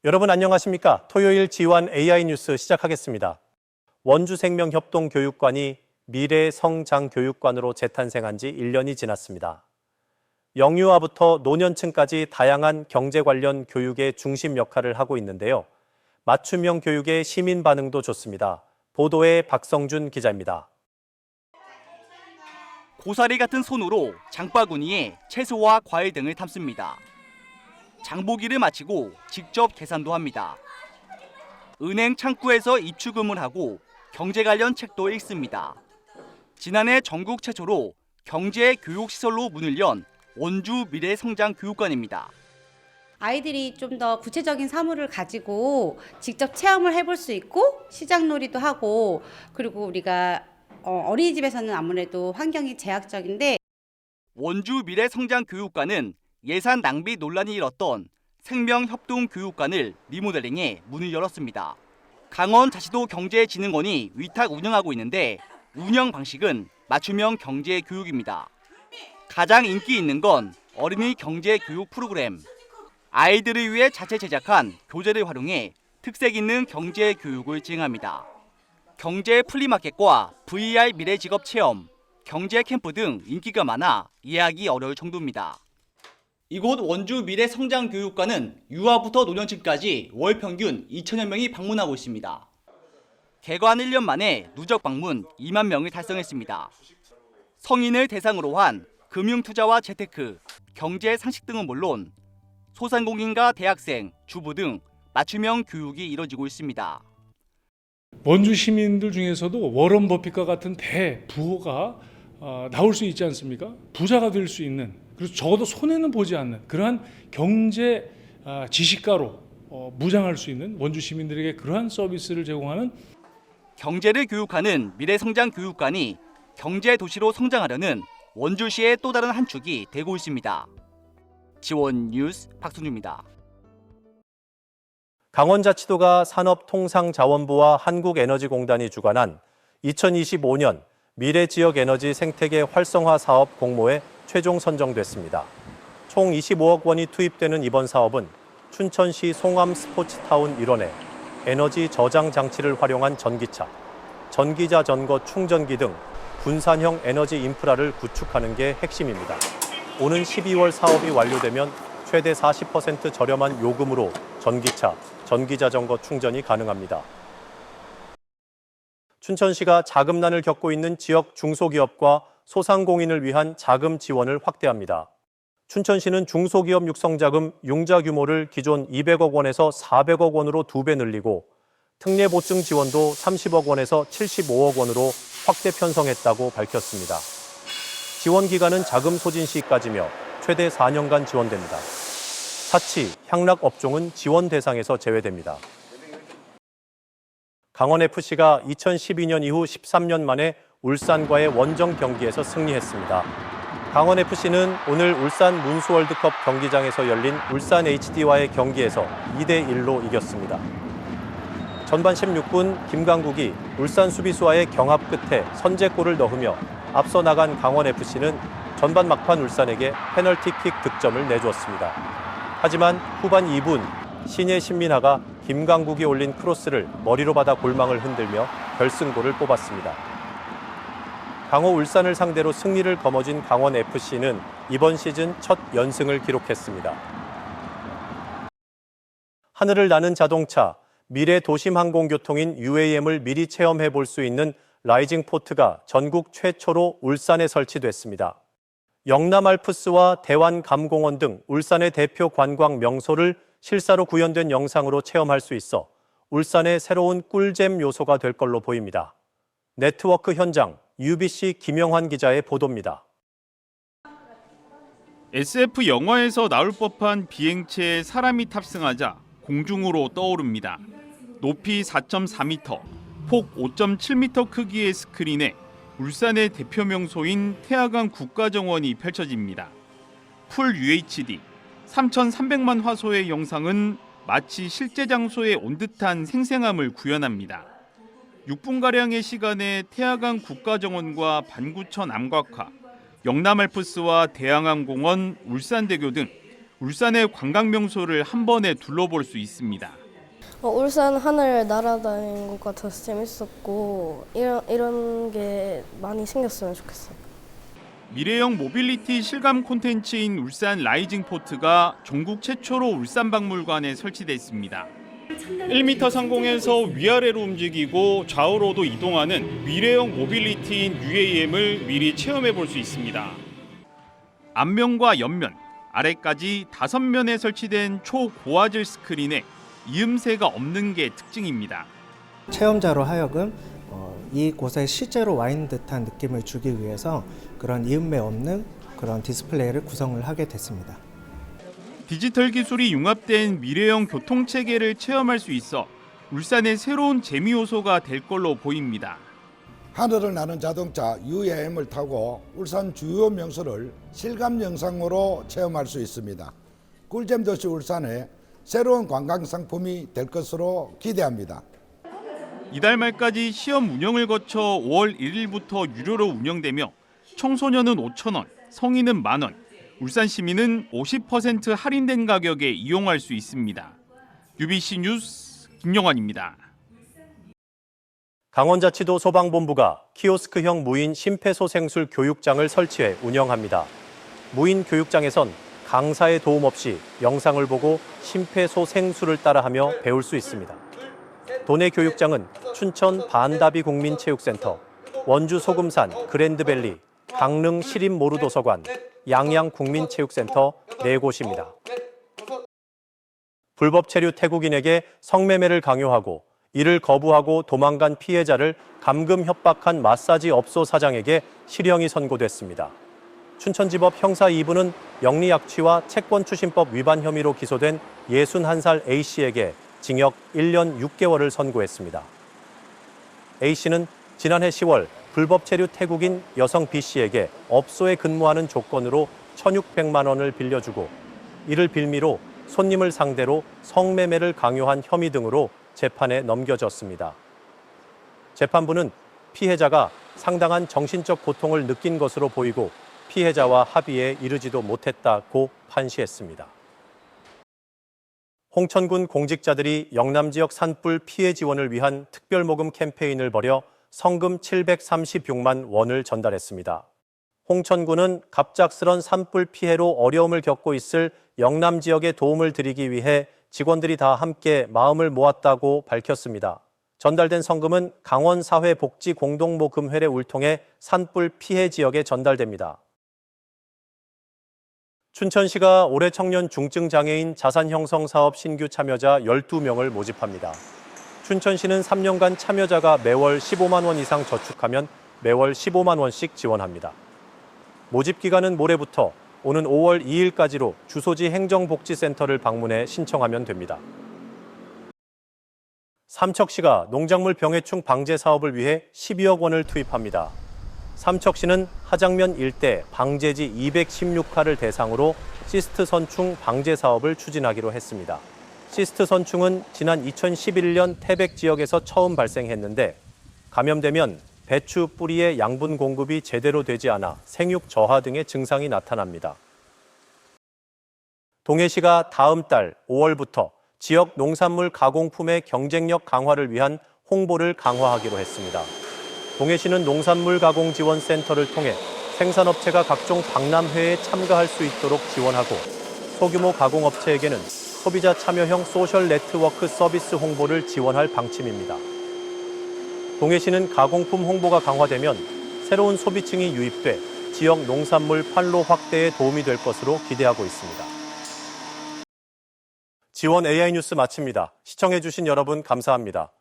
여러분 안녕하십니까? 토요일 G1 AI 뉴스 시작하겠습니다. 원주생명협동교육관이 미래성장교육관으로 재탄생한 지 1년이 지났습니다. 영유아부터 노년층까지 다양한 경제 관련 교육의 중심 역할을 하고 있는데요. 맞춤형 교육의 시민 반응도 좋습니다. 보도에 박성준 기자입니다. 고사리 같은 손으로 장바구니에 채소와 과일 등을 담습니다. 장보기를 마치고 직접 계산도 합니다. 은행 창구에서 입출금을 하고 경제 관련 책도 읽습니다. 지난해 전국 최초로 경제 교육시설로 문을 연 원주 미래성장교육관입니다. 아이들이 좀 더 구체적인 사물을 가지고 직접 체험을 해볼 수 있고 시장놀이도 하고, 그리고 우리가 어린이집에서는 아무래도 환경이 제약적인데 원주 미래성장교육관은 예산 낭비 논란이 일었던 생명협동교육관을 리모델링해 문을 열었습니다. 강원자치도 경제진흥원이 위탁 운영하고 있는데 운영 방식은 맞춤형 경제교육입니다. 가장 인기 있는 건 어린이 경제교육 프로그램. 아이들을 위해 자체 제작한 교재를 활용해 특색 있는 경제교육을 진행합니다. 경제 플리마켓과 VR 미래 직업 체험, 경제 캠프 등 인기가 많아 이해하기 어려울 정도입니다. 이곳 원주 미래성장교육관은 유아부터 노년층까지 월 평균 2천여 명이 방문하고 있습니다. 개관 1년 만에 누적 방문 2만 명을 달성했습니다. 성인을 대상으로 한 금융투자와 재테크, 경제 상식 등은 물론 소상공인과 대학생, 주부 등 맞춤형 교육이 이뤄지고 있습니다. 원주 시민들 중에서도 워런 버핏과 같은 대부호가 나올 수 있지 않습니까? 부자가 될 수 있는, 그리고 적어도 손해는 보지 않는 그러한 경제 지식가로 무장할 수 있는 원주 시민들에게 그러한 서비스를 제공하는 경제를 교육하는 미래성장교육관이 경제 도시로 성장하려는 원주시의 또 다른 한 축이 되고 있습니다. G1 뉴스 박순주입니다. 강원자치도가 산업통상자원부와 한국에너지공단이 주관한 2025년 미래지역에너지 생태계 활성화 사업 공모에 최종 선정됐습니다. 총 25억 원이 투입되는 이번 사업은 춘천시 송암 스포츠타운 일원에 에너지 저장 장치를 활용한 전기차, 전기자 전거 충전기 등 분산형 에너지 인프라를 구축하는 게 핵심입니다. 오는 12월 사업이 완료되면 최대 40% 저렴한 요금으로 전기차, 전기자전거 충전이 가능합니다. 춘천시가 자금난을 겪고 있는 지역 중소기업과 소상공인을 위한 자금 지원을 확대합니다. 춘천시는 중소기업 육성자금 융자 규모를 기존 200억 원에서 400억 원으로 2배 늘리고 특례보증 지원도 30억 원에서 75억 원으로 확대 편성했다고 밝혔습니다. 지원 기간은 자금 소진 시까지며 최대 4년간 지원됩니다. 사치, 향락 업종은 지원 대상에서 제외됩니다. 강원FC가 2012년 이후 13년 만에 울산과의 원정 경기에서 승리했습니다. 강원FC는 오늘 울산 문수월드컵 경기장에서 열린 울산 HD와의 경기에서 2대1로 이겼습니다. 전반 16분 김강국이 울산 수비수와의 경합 끝에 선제골을 넣으며 앞서 나간 강원FC는 전반 막판 울산에게 페널티킥 득점을 내주었습니다. 하지만 후반 2분 신예 신민하가 김강국이 올린 크로스를 머리로 받아 골망을 흔들며 결승골을 뽑았습니다. 강호 울산을 상대로 승리를 거머쥔 강원FC는 이번 시즌 첫 연승을 기록했습니다. 하늘을 나는 자동차, 미래 도심항공교통인 UAM을 미리 체험해 볼 수 있는 라이징 포트가 전국 최초로 울산에 설치됐습니다. 영남 알프스와 대환감공원 등 울산의 대표 관광 명소를 실사로 구현된 영상으로 체험할 수 있어 울산의 새로운 꿀잼 요소가 될 걸로 보입니다. 네트워크 현장 UBC 김영환 기자의 보도입니다. SF 영화에서 나올 법한 비행체에 사람이 탑승하자 공중으로 떠오릅니다. 높이 4.4m, 폭 5.7m 크기의 스크린에 울산의 대표 명소인 태화강 국가정원이 펼쳐집니다. 풀 UHD, 3,300만 화소의 영상은 마치 실제 장소에 온 듯한 생생함을 구현합니다. 6분가량의 시간에 태화강 국가정원과 반구천 암각화, 영남알프스와 대양항공원, 울산대교 등 울산의 관광 명소를 한 번에 둘러볼 수 있습니다. 울산 하늘 날아다니는 것 같아서 재밌었고 이런 게 많이 생겼으면 좋겠어요. 미래형 모빌리티 실감 콘텐츠인 울산 라이징 포트가 전국 최초로 울산박물관에 설치됐습니다. 1m 상공에서 위아래로 움직이고 좌우로도 이동하는 미래형 모빌리티인 UAM을 미리 체험해 볼 수 있습니다. 앞면과 옆면, 아래까지 5면에 설치된 초고화질 스크린에 이음새가 없는 게 특징입니다. 체험자로 하여금 이곳에 실제로 와 있는 듯한 느낌을 주기 위해서 그런 이음매 없는 그런 디스플레이를 구성을 하게 됐습니다. 디지털 기술이 융합된 미래형 교통체계를 체험할 수 있어 울산의 새로운 재미 요소가 될 걸로 보입니다. 하늘을 나는 자동차 UAM을 타고 울산 주요 명소를 실감 영상으로 체험할 수 있습니다. 꿀잼 도시 울산의 새로운 관광 상품이 될 것으로 기대합니다. 이달 말까지 시험 운영을 거쳐 5월 1일부터 유료로 운영되며 청소년은 5,000원, 성인은 만원, 울산 시민은 50% 할인된 가격에 이용할 수 있습니다. UBC 뉴스 김영환입니다. 강원자치도 소방본부가 키오스크형 무인 심폐소생술 교육장을 설치해 운영합니다. 무인 교육장에선 강사의 도움 없이 영상을 보고 심폐소생술을 따라하며 배울 수 있습니다. 도내 교육장은 춘천 반다비 국민체육센터, 원주 소금산 그랜드밸리, 강릉 시립모루도서관, 양양 국민체육센터 4곳입니다. 불법 체류 태국인에게 성매매를 강요하고 이를 거부하고 도망간 피해자를 감금 협박한 마사지 업소 사장에게 실형이 선고됐습니다. 춘천지법 형사 2부는 영리약취와 채권추신법 위반 혐의로 기소된 61살 A씨에게 징역 1년 6개월을 선고했습니다. A씨는 지난해 10월 불법 체류 태국인 여성 B씨에게 업소에 근무하는 조건으로 1,600만 원을 빌려주고 이를 빌미로 손님을 상대로 성매매를 강요한 혐의 등으로 재판에 넘겨졌습니다. 재판부는 피해자가 상당한 정신적 고통을 느낀 것으로 보이고 피해자와 합의에 이르지도 못했다고 판시했습니다. 홍천군 공직자들이 영남 지역 산불 피해 지원을 위한 특별모금 캠페인을 벌여 성금 736만 원을 전달했습니다. 홍천군은 갑작스런 산불 피해로 어려움을 겪고 있을 영남 지역에 도움을 드리기 위해 직원들이 다 함께 마음을 모았다고 밝혔습니다. 전달된 성금은 강원사회복지공동모금회를 울통해 산불 피해 지역에 전달됩니다. 춘천시가 올해 청년 중증장애인 자산형성사업 신규 참여자 12명을 모집합니다. 춘천시는 3년간 참여자가 매월 15만 원 이상 저축하면 매월 15만 원씩 지원합니다. 모집 기간은 모레부터 오는 5월 2일까지로 주소지 행정복지센터를 방문해 신청하면 됩니다. 삼척시가 농작물 병해충 방제 사업을 위해 12억 원을 투입합니다. 삼척시는 하장면 일대 방제지 216가를 대상으로 시스트 선충 방제 사업을 추진하기로 했습니다. 시스트 선충은 지난 2011년 태백 지역에서 처음 발생했는데 감염되면 배추 뿌리의 양분 공급이 제대로 되지 않아 생육 저하 등의 증상이 나타납니다. 동해시가 다음 달 5월부터 지역 농산물 가공품의 경쟁력 강화를 위한 홍보를 강화하기로 했습니다. 동해시는 농산물 가공 지원 센터를 통해 생산업체가 각종 박람회에 참가할 수 있도록 지원하고 소규모 가공업체에게는 소비자 참여형 소셜 네트워크 서비스 홍보를 지원할 방침입니다. 동해시는 가공품 홍보가 강화되면 새로운 소비층이 유입돼 지역 농산물 판로 확대에 도움이 될 것으로 기대하고 있습니다. 지원 AI 뉴스 마칩니다. 시청해주신 여러분 감사합니다.